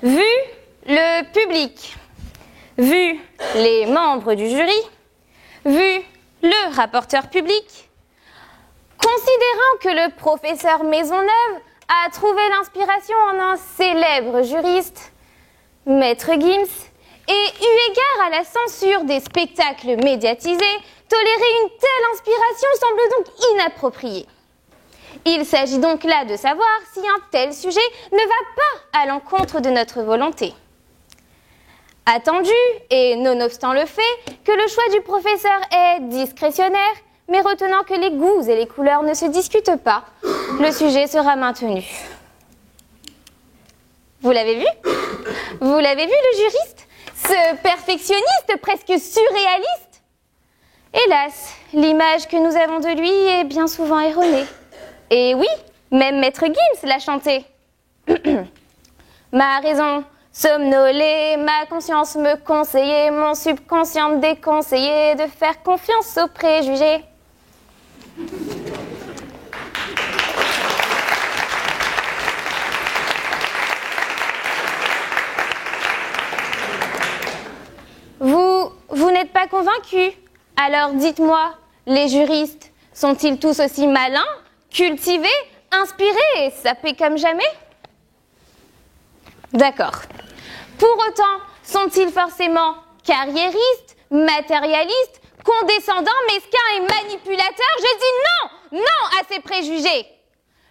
Vu le public, vu les membres du jury, vu le rapporteur public, considérant que le professeur Maisonneuve a trouvé l'inspiration en un célèbre juriste, Maître Gims, et eu égard à la censure des spectacles médiatisés, tolérer une telle inspiration semble donc inapproprié. Il s'agit donc là de savoir si un tel sujet ne va pas à l'encontre de notre volonté. Attendu, et nonobstant le fait que le choix du professeur est discrétionnaire, mais retenant que les goûts et les couleurs ne se discutent pas, le sujet sera maintenu. Vous l'avez vu ? Vous l'avez vu, le juriste ? Ce perfectionniste presque surréaliste ? Hélas, l'image que nous avons de lui est bien souvent erronée. Et oui, même Maître Gims l'a chanté. Ma raison somnolée, ma conscience me conseillait, mon subconscient me déconseillait de faire confiance aux préjugés. Vous n'êtes pas convaincu? Alors dites-moi, les juristes sont-ils tous aussi malins, cultivés, inspirés et sapés comme jamais? D'accord. Pour autant, sont-ils forcément carriéristes, matérialistes, condescendants, mesquins et manipulateurs? Je dis non, non à ces préjugés.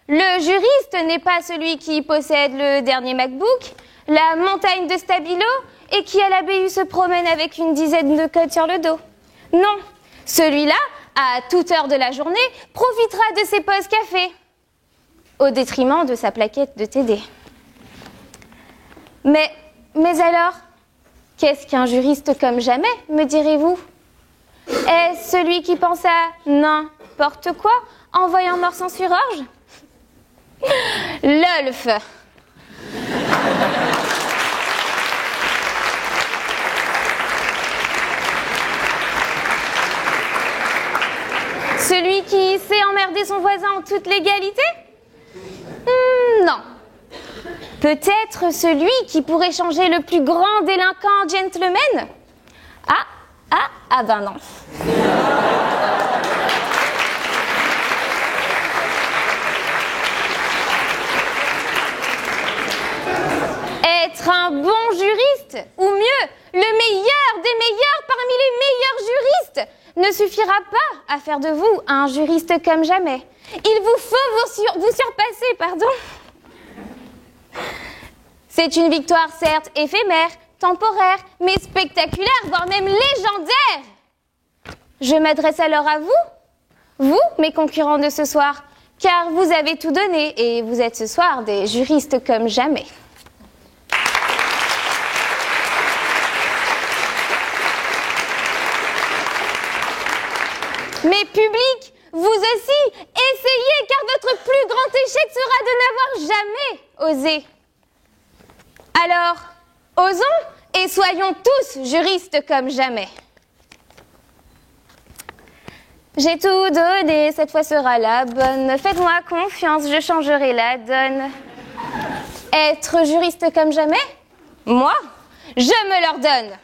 Le juriste n'est pas celui qui possède le dernier MacBook, la montagne de stabilo et qui à la BU se promène avec une dizaine de codes sur le dos. Non, celui-là, à toute heure de la journée, profitera de ses pauses café, au détriment de sa plaquette de TD. Mais alors, qu'est-ce qu'un juriste comme jamais, me direz-vous? Est-ce celui qui pense à n'importe quoi en voyant Morsan sur orge? L'Olf. Celui qui sait emmerder son voisin en toute légalité? Non. Peut-être celui qui pourrait changer le plus grand délinquant en gentleman? Ah ben non. Être un bon juriste, ou mieux, le meilleur des meilleurs parmi les meilleurs juristes, ne suffira pas à faire de vous un juriste comme jamais. Il vous faut vous surpasser, pardon. C'est une victoire certes éphémère, temporaire, mais spectaculaire, voire même légendaire. Je m'adresse alors à vous, mes concurrents de ce soir, car vous avez tout donné et vous êtes ce soir des juristes comme jamais. Mais public, vous aussi, essayez, car votre plus grand échec sera de n'avoir jamais osé. Alors, osons et soyons tous juristes comme jamais. J'ai tout donné, cette fois sera la bonne. Faites-moi confiance, je changerai la donne. Être juriste comme jamais? Moi, je me l'ordonne.